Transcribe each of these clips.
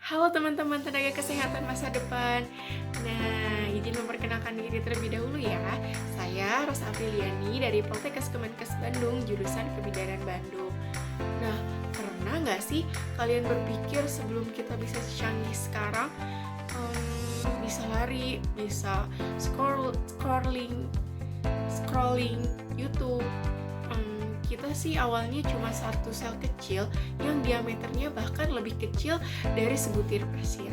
Halo teman-teman tenaga kesehatan masa depan. Nah, izin memperkenalkan diri terlebih dahulu ya. Saya Ros Apriliani dari Poltekkes Kemenkes Bandung, jurusan Kebidanan Bandung. Nah, pernah nggak sih kalian berpikir sebelum kita bisa canggih sekarang, bisa lari, bisa scrolling YouTube. Kita sih awalnya cuma satu sel kecil yang diameternya bahkan lebih kecil dari sebutir pasir.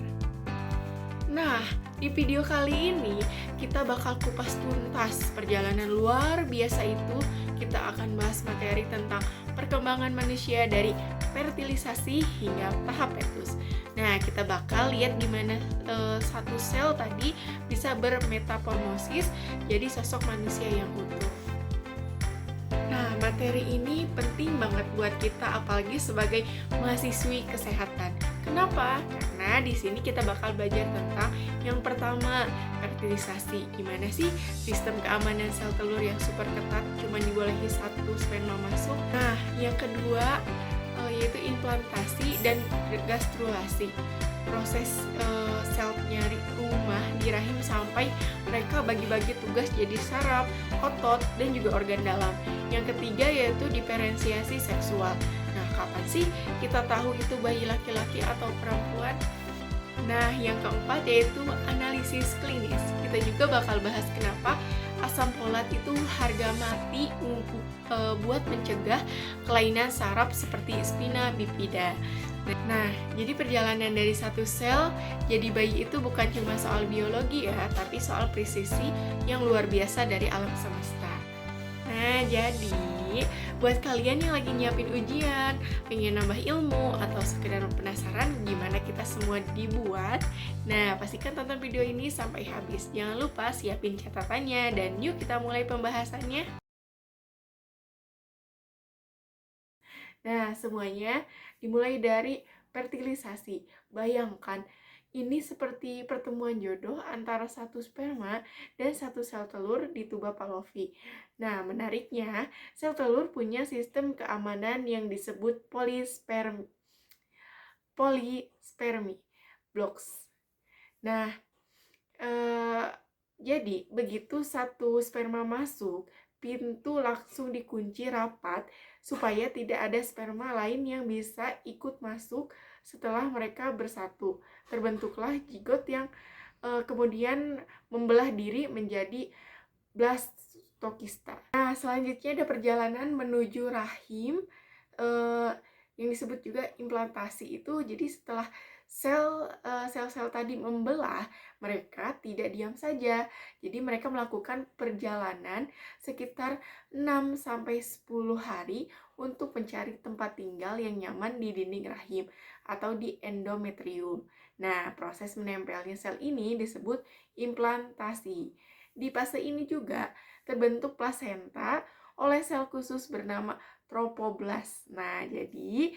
Nah, di video kali ini kita bakal kupas tuntas perjalanan luar biasa itu. Kita akan bahas materi tentang perkembangan manusia dari fertilisasi hingga tahap fetus. Nah, kita bakal lihat gimana satu sel tadi bisa bermetamorfosis jadi sosok manusia yang utuh. Nah, materi ini penting banget buat kita, apalagi sebagai mahasiswi kesehatan. Kenapa? Karena di sini kita bakal belajar tentang yang pertama, fertilisasi. Gimana sih sistem keamanan sel telur yang super ketat, cuma dibolehi satu sperma masuk. Nah, yang kedua yaitu implantasi dan gastrulasi. Proses sel nyari rumah di rahim sampai mereka bagi-bagi tugas jadi saraf, otot, dan juga organ dalam. Yang ketiga yaitu diferensiasi seksual. Nah, kapan sih kita tahu itu bayi laki-laki atau perempuan? Nah, yang keempat yaitu analisis klinis. Kita juga bakal bahas kenapa asam folat itu harga mati buat mencegah kelainan saraf seperti spina bifida. Nah, jadi perjalanan dari satu sel jadi bayi itu bukan cuma soal biologi ya, tapi soal presisi yang luar biasa dari alam semesta. Nah, jadi buat kalian yang lagi nyiapin ujian, pengen nambah ilmu, atau sekedar penasaran gimana kita semua dibuat, nah pastikan tonton video ini sampai habis. Jangan lupa siapin catatannya, dan yuk kita mulai pembahasannya. Nah, semuanya dimulai dari fertilisasi. Bayangkan, ini seperti pertemuan jodoh antara satu sperma dan satu sel telur di tuba Pavlovi. Nah, menariknya, sel telur punya sistem keamanan yang disebut polispermi blocks. Nah, jadi begitu satu sperma masuk, pintu langsung dikunci rapat supaya tidak ada sperma lain yang bisa ikut masuk setelah mereka bersatu. Terbentuklah zigot yang kemudian membelah diri menjadi blastokista. Nah, selanjutnya ada perjalanan menuju rahim yang disebut juga implantasi itu. Jadi setelah sel-sel tadi membelah, mereka tidak diam saja. Jadi mereka melakukan perjalanan sekitar 6-10 hari untuk mencari tempat tinggal yang nyaman di dinding rahim atau di endometrium. Nah, proses menempelnya sel ini disebut implantasi. Di fase ini juga terbentuk plasenta oleh sel khusus bernama tropoblast. Nah, jadi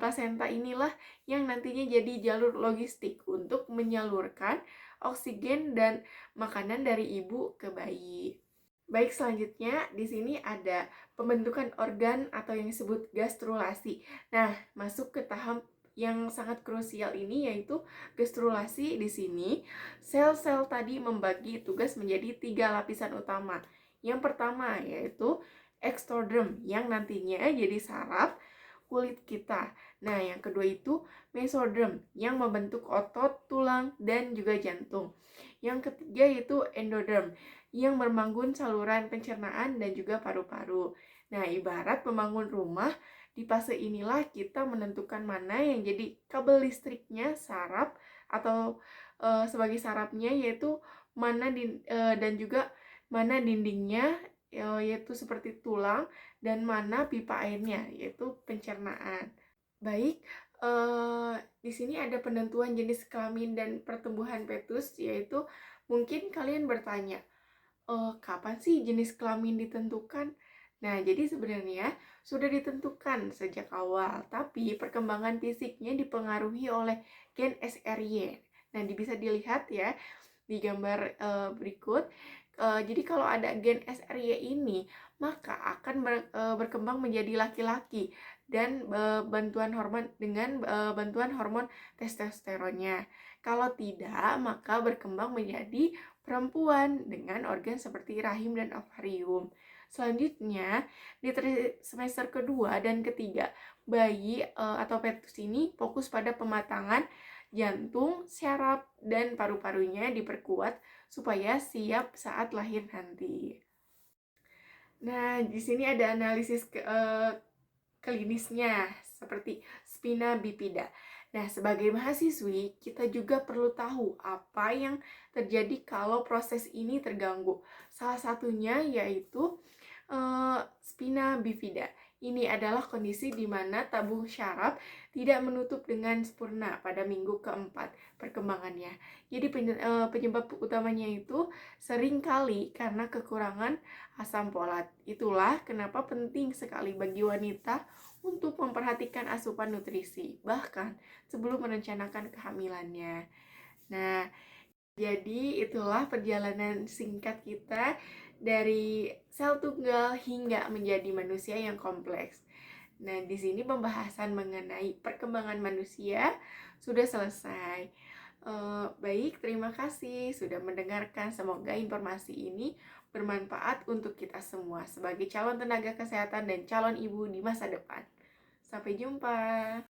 plasenta inilah yang nantinya jadi jalur logistik untuk menyalurkan oksigen dan makanan dari ibu ke bayi. Baik, selanjutnya di sini ada pembentukan organ atau yang disebut gastrulasi. Nah, masuk ke tahap yang sangat krusial ini yaitu gastrulasi. Di sini sel-sel tadi membagi tugas menjadi 3 lapisan utama. Yang pertama yaitu ektoderm yang nantinya jadi saraf kulit kita. Nah, yang kedua itu mesoderm yang membentuk otot, tulang, dan juga jantung. Yang ketiga yaitu endoderm yang membangun saluran pencernaan dan juga paru-paru. Nah, ibarat membangun rumah, di fase inilah kita menentukan mana yang jadi kabel listriknya saraf atau sebagai sarafnya, yaitu mana dan juga mana dindingnya yaitu seperti tulang, dan mana pipa airnya yaitu pencernaan. Baik, di sini ada penentuan jenis kelamin dan pertumbuhan fetus, yaitu mungkin kalian bertanya, kapan sih jenis kelamin ditentukan? Nah, jadi sebenarnya sudah ditentukan sejak awal, tapi perkembangan fisiknya dipengaruhi oleh gen SRY. Nah, bisa dilihat ya di gambar berikut. Jadi kalau ada gen SRY ini, maka akan berkembang menjadi laki-laki, dan bantuan hormon testosteronnya. Kalau tidak, maka berkembang menjadi perempuan dengan organ seperti rahim dan ovarium. Selanjutnya, di semester kedua dan ketiga, bayi atau fetus ini fokus pada pematangan jantung, syaraf, dan paru-parunya diperkuat supaya siap saat lahir nanti. Nah, di sini ada analisis klinisnya seperti spina bifida. Nah, sebagai mahasiswi, kita juga perlu tahu apa yang terjadi kalau proses ini terganggu. Salah satunya yaitu spina bifida. Ini adalah kondisi di mana tabung syaraf tidak menutup dengan sempurna pada minggu keempat perkembangannya. Jadi penyebab utamanya itu seringkali karena kekurangan asam folat. Itulah kenapa penting sekali bagi wanita untuk memperhatikan asupan nutrisi, bahkan sebelum merencanakan kehamilannya. Nah, jadi itulah perjalanan singkat kita dari sel tunggal hingga menjadi manusia yang kompleks. Nah, di sini pembahasan mengenai perkembangan manusia sudah selesai. Baik, terima kasih sudah mendengarkan. Semoga informasi ini bermanfaat untuk kita semua sebagai calon tenaga kesehatan dan calon ibu di masa depan. Sampai jumpa.